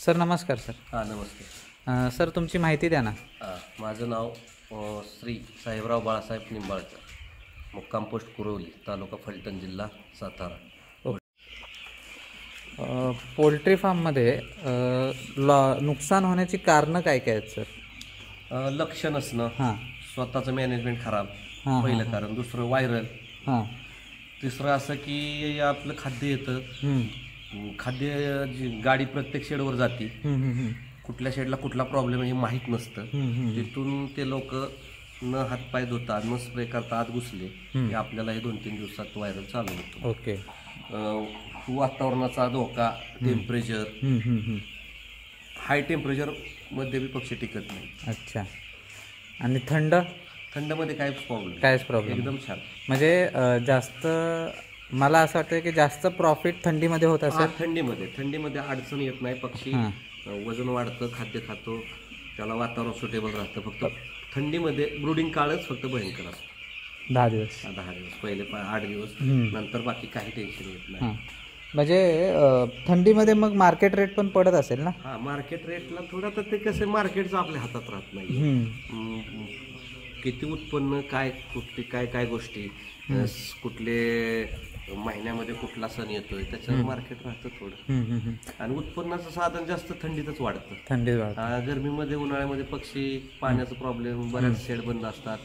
Sir नमस्कार sir. हां नमस्ते. Sir तुमची माहिती द्या ना. माझं नाव श्री साहेबराव बाळासाहेब निंबाळकर, मुक्काम पोस्ट कुरवली, तालुका फलटण, जिल्हा सातारा. पोल्ट्री फार्ममध्ये नुकसान होण्याची कारणं काय काय आहेत सर? लक्ष नसणं, हां स्वतःचं मॅनेजमेंट खराब, हां पहिलं कारण. दुसरं व्हायरल. हां तिसरं असं की आपलं खाद्य येतं, खाद्य जी गाडी प्रत्येक शेडवर जाते, कुठल्या शेडला कुठला प्रॉब्लेम आहे हे माहीत नसतं. तिथून ते लोक न हातपाय धुता, न स्प्रे करता आत घुसले की आपल्याला हे 2-3 दिवसात व्हायरल चालू होतो. ओके. वातावरणाचा धोका, टेम्परेचर, हाय टेम्परेचरमध्ये बी पक्षी टिकत नाही. अच्छा. आणि थंडमध्ये काहीच प्रॉब्लेम एकदम छान. म्हणजे जास्त मला असं वाटतं की जास्त प्रॉफिट थंडीमध्ये होत असेल. थंडीमध्ये अडचण येत नाही. पक्षी वजन वाढतं, खाद्य खातो, त्याला वातावरण सुटेबल राहतं. फक्त थंडीमध्ये ब्रूडिंग काळच फक्त भयंकर असतं. 10 दिवस पहिले 8 दिवस, नंतर बाकी काही टेन्शन येत नाही. म्हणजे थंडीमध्ये मग मार्केट रेट पण पडत असेल ना? हां, मार्केट रेटला थोडं, तर ते कसं मार्केटचं आपल्या हातात राहत नाही. किती उत्पन्न, काय गोष्टी, कुठले महिन्यामध्ये कुठला सण येतोय, त्याच्यावर मार्केट राहतं थोडं. आणि उत्पन्नाचं साधन जास्त थंडीतच वाढतं. गरमीमध्ये, उन्हाळ्यामध्ये पक्षी पाण्याचा प्रॉब्लेम, बऱ्याच शेड बंद असतात,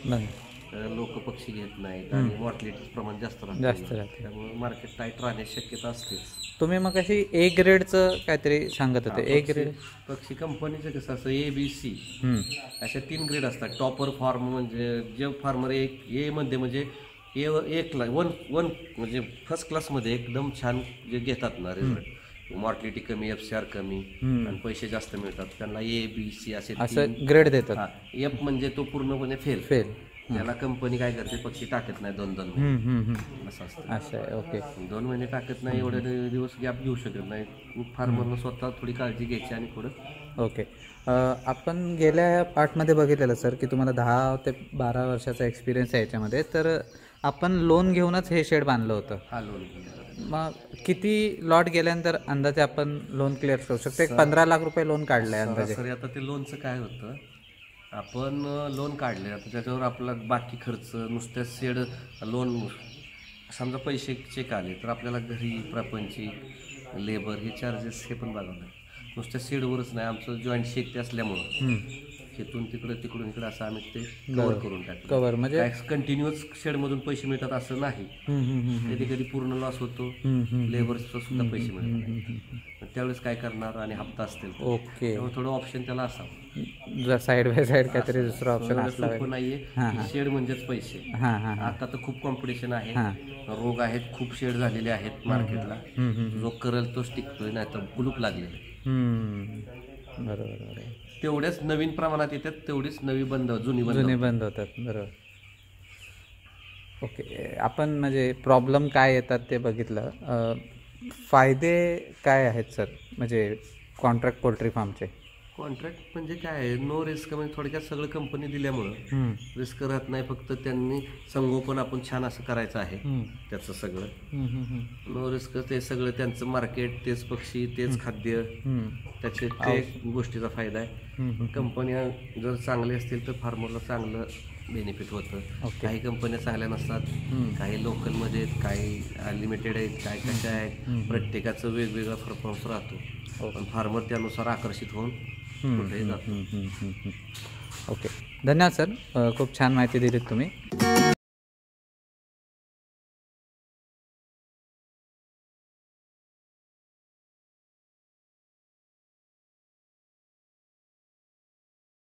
लोक पक्षी घेत नाहीत आणि मॉर्टॅलिटीचं प्रमाण जास्त राहतं. त्यामुळे मार्केट टाईट राहण्याची शक्यता असते. तुम्ही मग अशी ए ग्रेडचं काहीतरी सांगत होते. ए ग्रेड पक्षी कंपनीचं कसं असं ABC अशा 3 ग्रेड असतात. टॉपर फार्म म्हणजे जे फार्मर ए मध्ये म्हणजे वन म्हणजे फर्स्ट क्लासमध्ये एकदम छान जे घेतात ना रिझल्ट, मॉर्टॅलिटी कमी, FCR कमी आणि पैसे जास्त मिळतात, त्यांना ABC असे ग्रेड देतात. F म्हणजे तो पूर्णपणे फेल. त्याला कंपनी काय करते, पक्षी टाकत नाही 2-2 महिने, असं असतं. असं आहे. ओके. 2 महिने टाकत नाही, एवढे दिवस गॅप घेऊ शकत नाही. फार्मरनं स्वतः थोडी काळजी घ्यायची आणि पुढं. ओके. आपण गेल्या पार्टमध्ये बघितलेलं सर की तुम्हाला 10 ते 12 वर्षाचा एक्सपिरियन्स आहे याच्यामध्ये. तर आपण लोन घेऊनच हे शेड बांधलं होतं. हा, लोन घेऊन. मग किती लॉट गेल्यानंतर अंदाजे आपण लोन क्लिअर करू शकतो? एक 15 लाख रुपये लोन काढलं आहे अंदाजे. सर आता ते लोनचं काय होतं, आपण लोन काढले, आता त्याच्यावर आपला बाकी खर्च, नुसत्या शेड लोन, समजा पैसे चेक आले तर आपल्याला घरी प्रपंची, लेबर, हे चार्जेस हे पण बघावं. नुसत्या शेडवरच नाही, आमचं जॉईंट शेक ते असल्यामुळं तिथून तिकडून इकडे असं आम्ही ते कव्हर करून टाकतो. म्हणजे कंटिन्युअस शेडमधून पैसे मिळतात असं नाही. कधी कधी पूर्ण लॉस होतो, लेबरचं सुद्धा पैसे मिळत नाही. त्यावेळेस काय करणार, आणि हप्ता असतील. ओके. थोडं ऑप्शन त्याला असावं, जर साईड बाय साईड काहीतरी दुसरा ऑप्शन असला नाहीये. शेड म्हणजेच पैसे. आता तर खूप कॉम्पिटिशन आहे, रोग आहेत, खूप शेड झालेले आहेत मार्केटला. जो करल तोच टिकतोय, नाही तर कुलूप लागलेले. बरोबर. तेवढ्याच नवीन प्रमाणात येतात, तेवढीच जुनी बंद होतात. बरोबर. ओके. आपण म्हणजे प्रॉब्लेम काय येतात ते बघितलं. फायदे काय आहेत सर म्हणजे कॉन्ट्रॅक्ट पोल्ट्री फार्मचे? कॉन्ट्रॅक्ट म्हणजे काय आहे, नो रिस्क. म्हणजे थोडक्यात सगळं कंपनी दिल्यामुळं रिस्क राहत नाही. फक्त त्यांनी संगोपन आपण छान असं करायचं आहे, त्याचं सगळं नो रिस्क. ते सगळं त्यांचं मार्केट, तेच पक्षी, तेच खाद्य, ते गोष्टीचा फायदा आहे. कंपन्या जर चांगल्या असतील तर फार्मरला चांगलं बेनिफिट होतं. काही कंपन्या चांगल्या नसतात, काही लोकलमध्ये, काही लिमिटेड आहेत, काही कशा आहेत. प्रत्येकाचं वेगवेगळा परफॉर्मन्स राहतो, पण फार्मर त्यानुसार आकर्षित होऊन कुठेही जातो. ओके. धन्यवाद सर, खूप छान माहिती दिलीत तुम्ही.